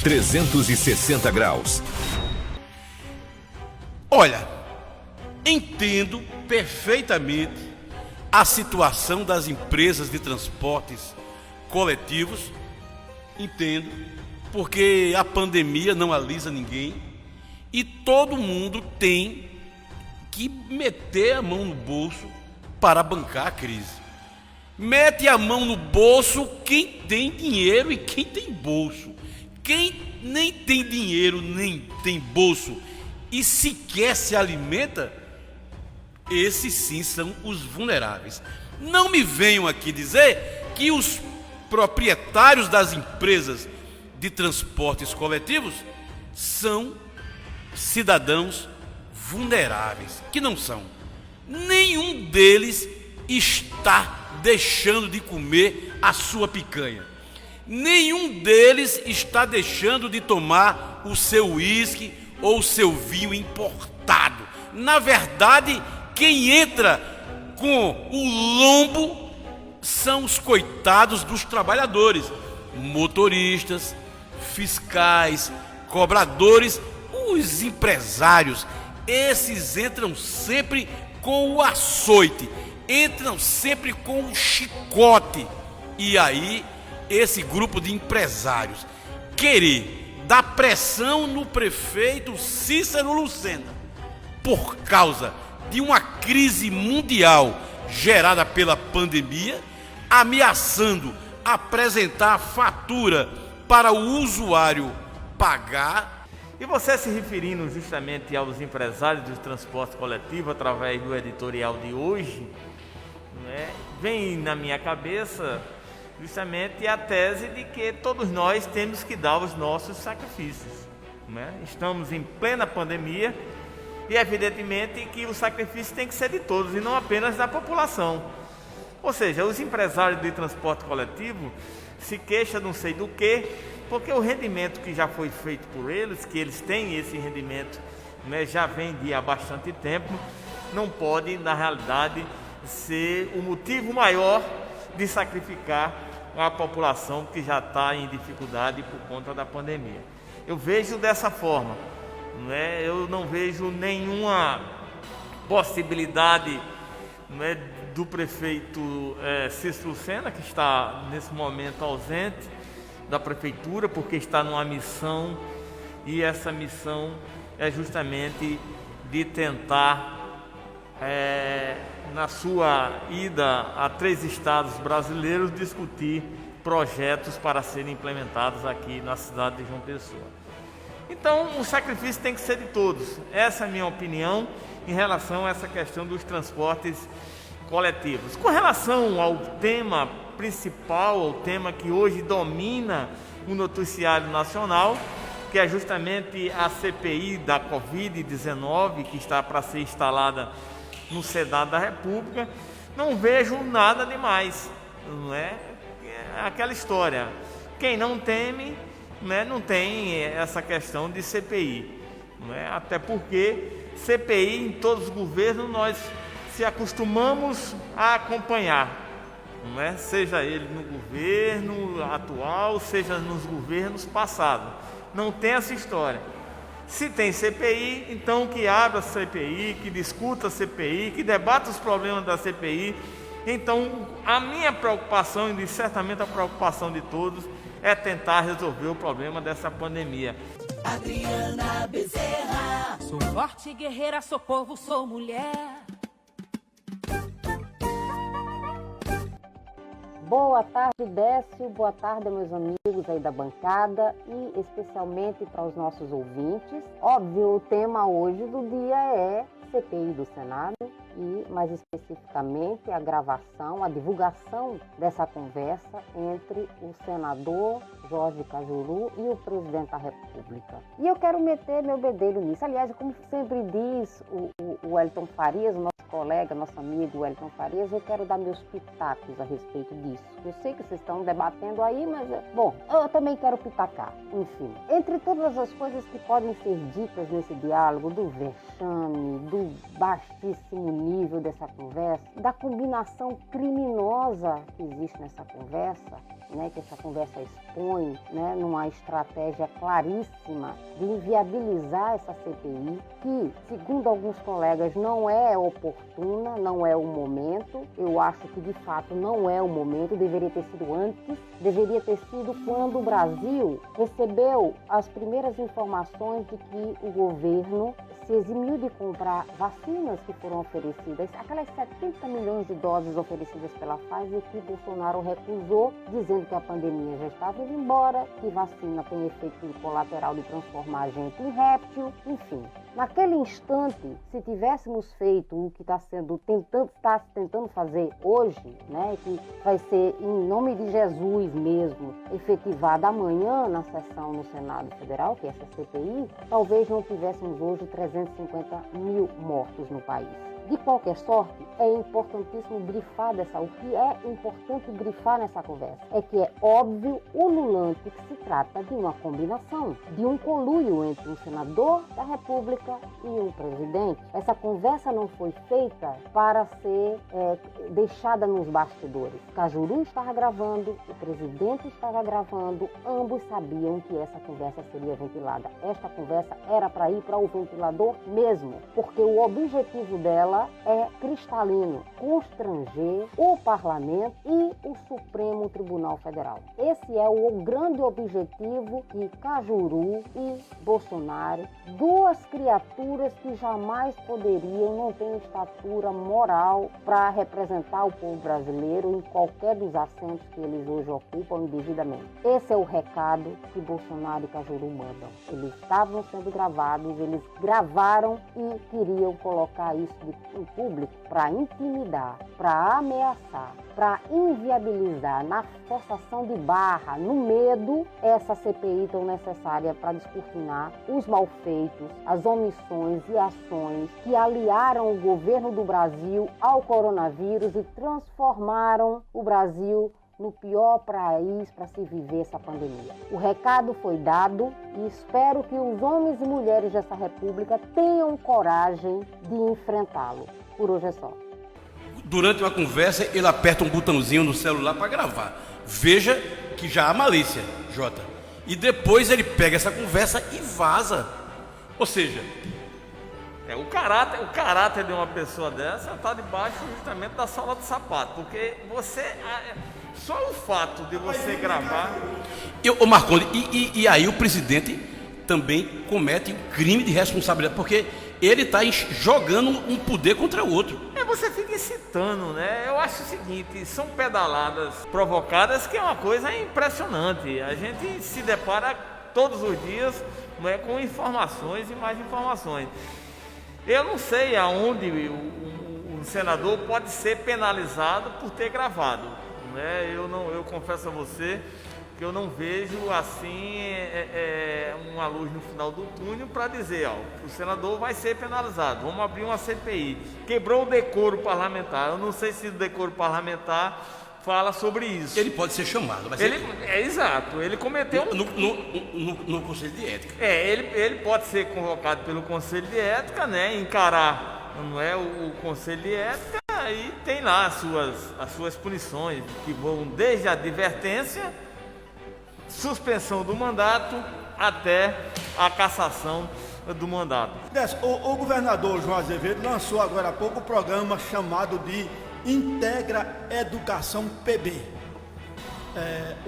360 graus. Olha, entendo perfeitamente a situação das empresas de transportes coletivos, entendo, porque a pandemia não alisa ninguém e todo mundo tem que meter a mão no bolso para bancar a crise. Mete a mão no bolso quem tem dinheiro e quem tem bolso. Quem nem tem dinheiro nem tem bolso e sequer se alimenta, esses sim são os vulneráveis. Não me venham aqui dizer que os proprietários das empresas de transportes coletivos são cidadãos vulneráveis, que não são. Nenhum deles está deixando de comer a sua picanha. Nenhum deles está deixando de tomar o seu uísque ou o seu vinho importado. Na verdade, quem entra com o lombo são os coitados dos trabalhadores, motoristas, fiscais, cobradores, os empresários. Esses entram sempre com o açoite, entram sempre com o chicote. E aí, esse grupo de empresários querer dar pressão no prefeito Cícero Lucena por causa de uma crise mundial gerada pela pandemia, ameaçando apresentar a fatura para o usuário pagar. E você se referindo justamente aos empresários do transporte coletivo através do editorial de hoje, né, vem na minha cabeça justamente a tese de que todos nós temos que dar os nossos sacrifícios, né? Estamos em plena pandemia e evidentemente que o sacrifício tem que ser de todos e não apenas da população. Ou seja, os empresários de transporte coletivo se queixam não sei do que, porque o rendimento que já foi feito por eles, que eles têm esse rendimento, né, já vem de há bastante tempo, não pode na realidade ser o motivo maior de sacrificar a população que já está em dificuldade por conta da pandemia. Eu vejo dessa forma, né? Eu não vejo nenhuma possibilidade, né, do prefeito Cícero Lucena, que está nesse momento ausente da prefeitura, porque está numa missão, e essa missão é justamente de tentar, na sua ida a 3 estados brasileiros, discutir projetos para serem implementados aqui na cidade de João Pessoa. Então, o sacrifício tem que ser de todos. Essa é a minha opinião em relação a essa questão dos transportes coletivos. Com relação ao tema principal, ao tema que hoje domina o noticiário nacional, que é justamente a CPI da Covid-19, que está para ser instalada no Senado da República, não vejo nada demais, não é? É aquela história, quem não teme, né, não tem essa questão de CPI, não é? Até porque CPI em todos os governos nós se acostumamos a acompanhar, não é? Seja ele no governo atual, seja nos governos passados, não tem essa história. Se tem CPI, então que abra a CPI, que discuta a CPI, que debata os problemas da CPI. Então, a minha preocupação, e certamente a preocupação de todos, é tentar resolver o problema dessa pandemia. Adriana Bezerra. Sou forte, guerreira, sou povo, sou mulher. Boa tarde, Décio. Boa tarde, meus amigos aí da bancada e especialmente para os nossos ouvintes. Óbvio, o tema hoje do dia é CPI do Senado e, mais especificamente, a gravação, a divulgação dessa conversa entre o senador Jorge Cajuru e o presidente da República. E eu quero meter meu bedelho nisso. Aliás, como sempre diz o Wellington Farias, o nosso colega, nosso amigo Wellington Farias, eu quero dar meus pitacos a respeito disso. Eu sei que vocês estão debatendo aí, mas, bom, eu também quero pitacar. Enfim, entre todas as coisas que podem ser ditas nesse diálogo, do vexame, do baixíssimo nível dessa conversa, da combinação criminosa que existe nessa conversa, né, que essa conversa expõe, né, numa estratégia claríssima de inviabilizar essa CPI, que, segundo alguns colegas, não é oportuna, não é o momento. Eu acho que, de fato, não é o momento, deveria ter sido antes, deveria ter sido quando o Brasil recebeu as primeiras informações de que o governo se eximiu de comprar vacinas que foram oferecidas, aquelas 70 milhões de doses oferecidas pela Pfizer, que Bolsonaro recusou, dizendo que a pandemia já estava indo embora, que vacina tem efeito colateral de transformar a gente em réptil, enfim. Naquele instante, se tivéssemos feito o que está tentando fazer hoje, né, que vai ser em nome de Jesus mesmo, efetivada amanhã na sessão no Senado Federal, que é essa CPI, talvez não tivéssemos hoje 350 mil mortos no país. De qualquer sorte, é importantíssimo grifar o que é importante grifar nessa conversa é que é óbvio, ululante, que se trata de uma combinação, de um conluio entre um senador da República e um presidente. Essa conversa não foi feita para ser deixada nos bastidores. Cajuru estava gravando, o presidente estava gravando, ambos sabiam que essa conversa seria ventilada. Esta conversa era para ir para o ventilador mesmo, porque o objetivo dela é cristalino, constranger o Parlamento e o Supremo Tribunal Federal. Esse é o grande objetivo de Cajuru e Bolsonaro, duas criaturas que jamais poderiam, não têm estatura moral para representar o povo brasileiro em qualquer dos assentos que eles hoje ocupam indevidamente. Esse é o recado que Bolsonaro e Cajuru mandam. Eles estavam sendo gravados, eles gravaram e queriam colocar isso em público para intimidar, para ameaçar, para inviabilizar, na forçação de barra, no medo, essa CPI tão necessária para descortinar os malfeitos, as omissões e ações que aliaram o governo do Brasil ao coronavírus e transformaram o Brasil no pior país para se viver essa pandemia. O recado foi dado e espero que os homens e mulheres dessa república tenham coragem de enfrentá-lo. Por hoje é só. Durante uma conversa, ele aperta um botãozinho no celular para gravar. Veja que já há malícia, Jota. E depois ele pega essa conversa e vaza. Ou seja, o caráter de uma pessoa dessa está debaixo justamente da sola do sapato, porque só o fato de você gravar... Ô Marcondes, e aí o presidente também comete um crime de responsabilidade, porque ele está jogando um poder contra o outro. Você fica excitando, né? Eu acho o seguinte, são pedaladas provocadas que é uma coisa impressionante. A gente se depara todos os dias, né, com informações e mais informações. Eu não sei aonde o senador pode ser penalizado por ter gravado, né? Eu confesso a você que eu não vejo assim uma luz no final do túnel para dizer, o senador vai ser penalizado, vamos abrir uma CPI. Quebrou o decoro parlamentar. Eu não sei se o decoro parlamentar fala sobre isso. Ele pode ser chamado. Exato, ele cometeu... No Conselho de Ética. Ele pode ser convocado pelo Conselho de Ética, né, encarar, não é, o Conselho de Ética, e tem lá as suas punições, que vão desde a advertência, suspensão do mandato até a cassação do mandato. O governador João Azevedo lançou agora há pouco o programa chamado de Integra Educação PB.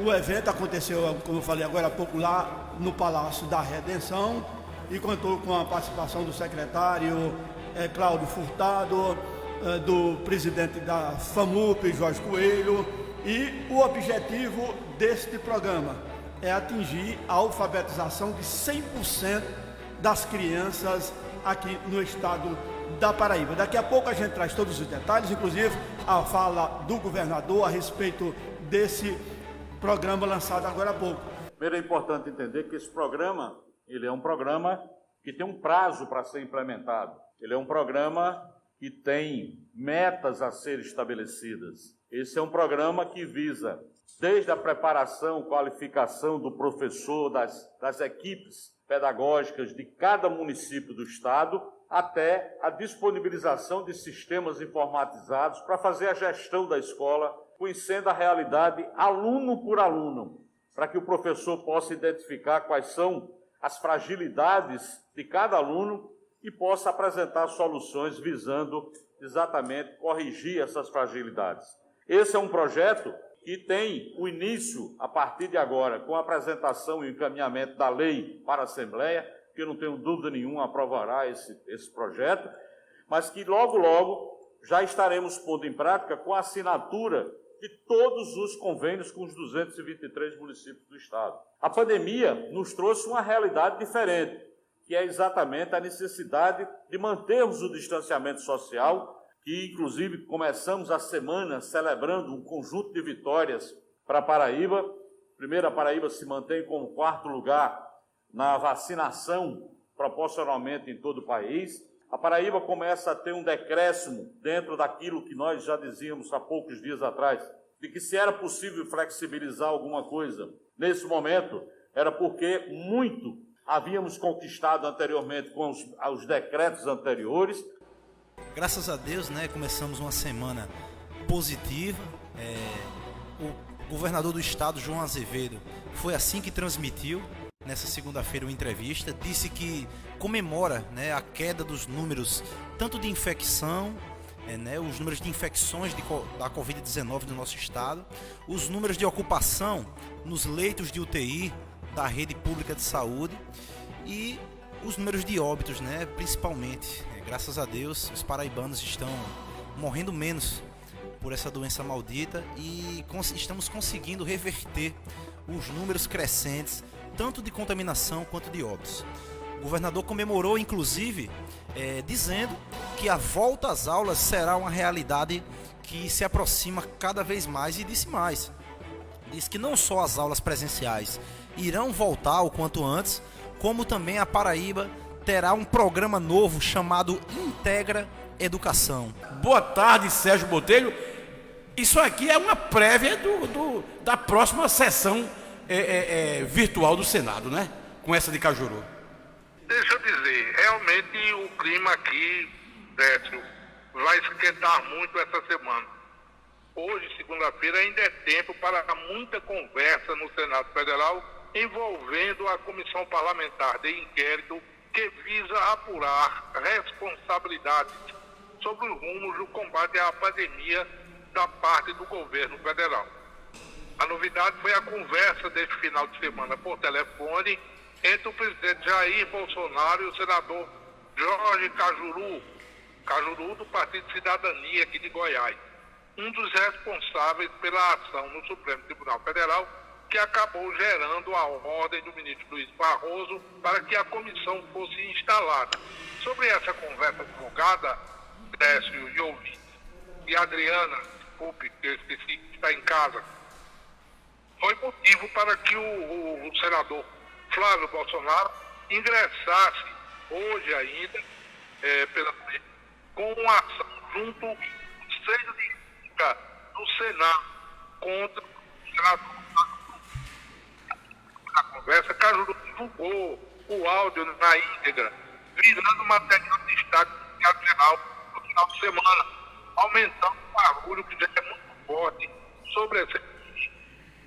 O evento aconteceu, como eu falei agora há pouco, lá no Palácio da Redenção e contou com a participação do secretário Cláudio Furtado, do presidente da FAMUP, Jorge Coelho, e o objetivo deste programa é atingir a alfabetização de 100% das crianças aqui no estado da Paraíba. Daqui a pouco a gente traz todos os detalhes, inclusive a fala do governador a respeito desse programa lançado agora há pouco. Primeiro é importante entender que esse programa, ele é um programa que tem um prazo para ser implementado. Ele é um programa que tem metas a serem estabelecidas. Esse é um programa que visa, desde a preparação, qualificação do professor, das equipes pedagógicas de cada município do Estado, até a disponibilização de sistemas informatizados para fazer a gestão da escola, conhecendo a realidade aluno por aluno, para que o professor possa identificar quais são as fragilidades de cada aluno e possa apresentar soluções visando exatamente corrigir essas fragilidades. Esse é um projeto que tem o início, a partir de agora, com a apresentação e encaminhamento da lei para a Assembleia, que eu não tenho dúvida nenhuma aprovará esse projeto, mas que logo já estaremos pondo em prática com a assinatura de todos os convênios com os 223 municípios do Estado. A pandemia nos trouxe uma realidade diferente, que é exatamente a necessidade de mantermos o distanciamento social, que inclusive começamos a semana celebrando um conjunto de vitórias para a Paraíba. Primeiro, a Paraíba se mantém como 4º lugar na vacinação proporcionalmente em todo o país. A Paraíba começa a ter um decréscimo dentro daquilo que nós já dizíamos há poucos dias atrás, de que se era possível flexibilizar alguma coisa nesse momento, era porque muito havíamos conquistado anteriormente com os decretos anteriores. Graças a Deus, começamos uma semana positiva. O governador do estado, João Azevedo, foi assim que transmitiu nessa segunda-feira uma entrevista, disse que comemora a queda dos números tanto de infecção, os números de infecções da Covid-19 no nosso estado, os números de ocupação nos leitos de UTI da rede pública de saúde e os números de óbitos, principalmente. Graças a Deus, os paraibanos estão morrendo menos por essa doença maldita e estamos conseguindo reverter os números crescentes, tanto de contaminação quanto de óbitos. O governador comemorou, inclusive, dizendo que a volta às aulas será uma realidade que se aproxima cada vez mais e disse mais. Diz que não só as aulas presenciais irão voltar o quanto antes, como também a Paraíba terá um programa novo chamado Integra Educação. Boa tarde, Sérgio Botelho. Isso aqui é uma prévia da próxima sessão virtual do Senado, né? Com essa de Cajuru. Deixa eu dizer, realmente o clima aqui, Décio, vai esquentar muito essa semana. Hoje, segunda-feira, ainda é tempo para muita conversa no Senado Federal envolvendo a Comissão Parlamentar de Inquérito que visa apurar responsabilidades sobre os rumos do combate à pandemia da parte do governo federal. A novidade foi a conversa deste final de semana por telefone entre o presidente Jair Bolsonaro e o senador Jorge Cajuru do Partido Cidadania aqui de Goiás, um dos responsáveis pela ação no Supremo Tribunal Federal que acabou gerando a ordem do ministro Luiz Barroso para que a comissão fosse instalada. Sobre essa conversa divulgada, Décio e ouvintes, e Adriana, desculpe, que eu esqueci, que está em casa, foi motivo para que o senador Flávio Bolsonaro ingressasse hoje ainda com uma ação junto ao Conselho de Ética do Senado contra o senador. Na conversa, Cajuru divulgou o áudio na íntegra, virando material de destaque do geral no final de semana, aumentando o barulho que já é muito forte sobre esse.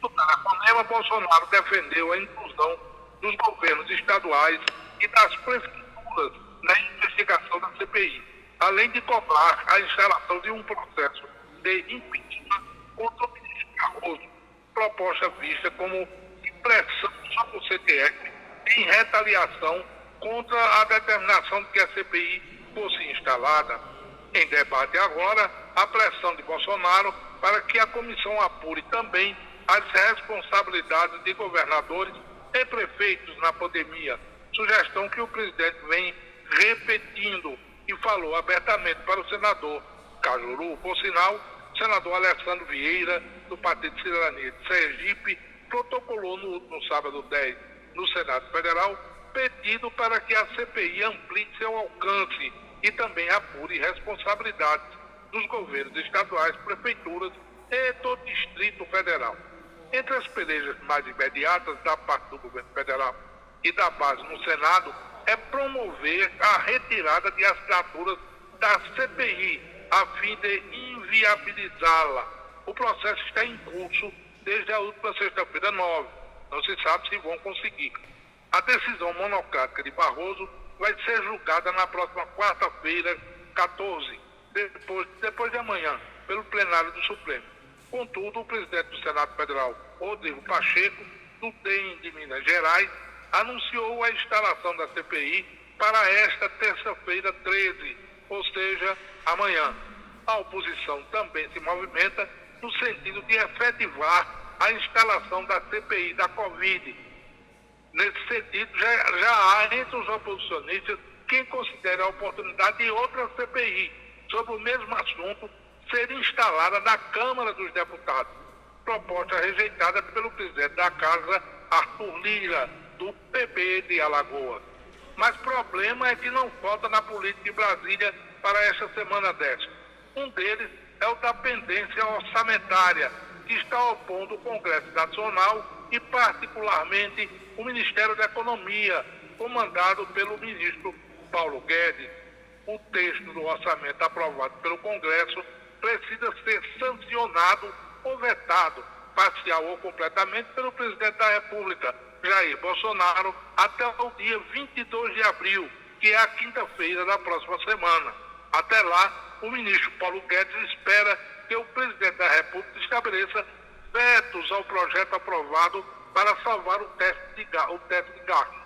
No telefonema, Bolsonaro defendeu a inclusão dos governos estaduais e das prefeituras na investigação da CPI, além de cobrar a instalação de um processo de impeachment contra o ministro Barroso, proposta vista como pressão sobre o CTF em retaliação contra a determinação de que a CPI fosse instalada. Em debate agora, a pressão de Bolsonaro para que a comissão apure também as responsabilidades de governadores e prefeitos na pandemia, sugestão que o presidente vem repetindo e falou abertamente para o senador Cajuru. Por sinal, o senador Alessandro Vieira, do Partido Cidadania de Sergipe, protocolou no sábado 10 no Senado Federal pedido para que a CPI amplie seu alcance e também apure responsabilidades dos governos estaduais, prefeituras e do Distrito Federal. Entre as pelejas mais imediatas da parte do governo federal e da base no Senado é promover a retirada de assinaturas da CPI, a fim de inviabilizá-la. O processo está em curso desde a última sexta-feira 9. Não se sabe se vão conseguir. A decisão monocrática de Barroso vai ser julgada na próxima quarta-feira, 14, depois de amanhã, pelo plenário do Supremo. Contudo, o presidente do Senado Federal, Rodrigo Pacheco, do DEM de Minas Gerais, anunciou a instalação da CPI para esta terça-feira 13, ou seja, amanhã. A oposição também se movimenta no sentido de efetivar a instalação da CPI da Covid. Nesse sentido, já há entre os oposicionistas quem considera a oportunidade de outra CPI sobre o mesmo assunto ser instalada na Câmara dos Deputados, proposta rejeitada pelo presidente da Casa, Arthur Lira, do PB de Alagoas. Mas problema é que não falta na política de Brasília para esta semana 10. Um deles é o da pendência orçamentária, que está opondo o Congresso Nacional e, particularmente, o Ministério da Economia, comandado pelo ministro Paulo Guedes. O texto do orçamento aprovado pelo Congresso precisa ser sancionado ou vetado, parcial ou completamente, pelo presidente da República, Jair Bolsonaro, até o dia 22 de abril, que é a quinta-feira da próxima semana. Até lá, o ministro Paulo Guedes espera que o presidente da República estabeleça vetos ao projeto aprovado para salvar o teto de gasto.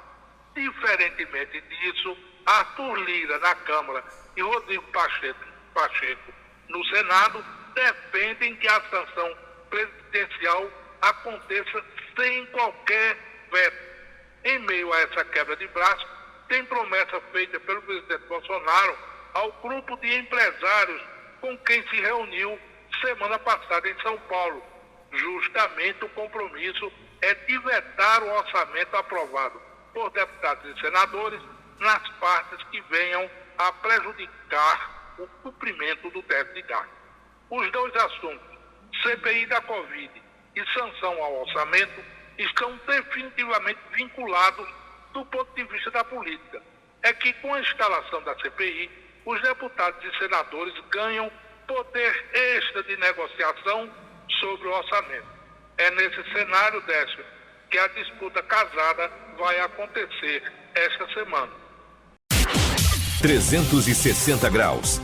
Diferentemente disso, Arthur Lira na Câmara e Rodrigo Pacheco no Senado defendem que a sanção presidencial aconteça sem qualquer veto. Em meio a essa quebra de braço, tem promessa feita pelo presidente Bolsonaro ao grupo de empresários com quem se reuniu semana passada em São Paulo. Justamente o compromisso é de vetar o orçamento aprovado por deputados e senadores nas partes que venham a prejudicar o cumprimento do teto de gasto. Os dois assuntos, CPI da Covid e sanção ao orçamento, estão definitivamente vinculados do ponto de vista da política. É que com a instalação da CPI, os deputados e senadores ganham poder extra de negociação sobre o orçamento. É nesse cenário, Décio, que a disputa casada vai acontecer esta semana. 360 graus.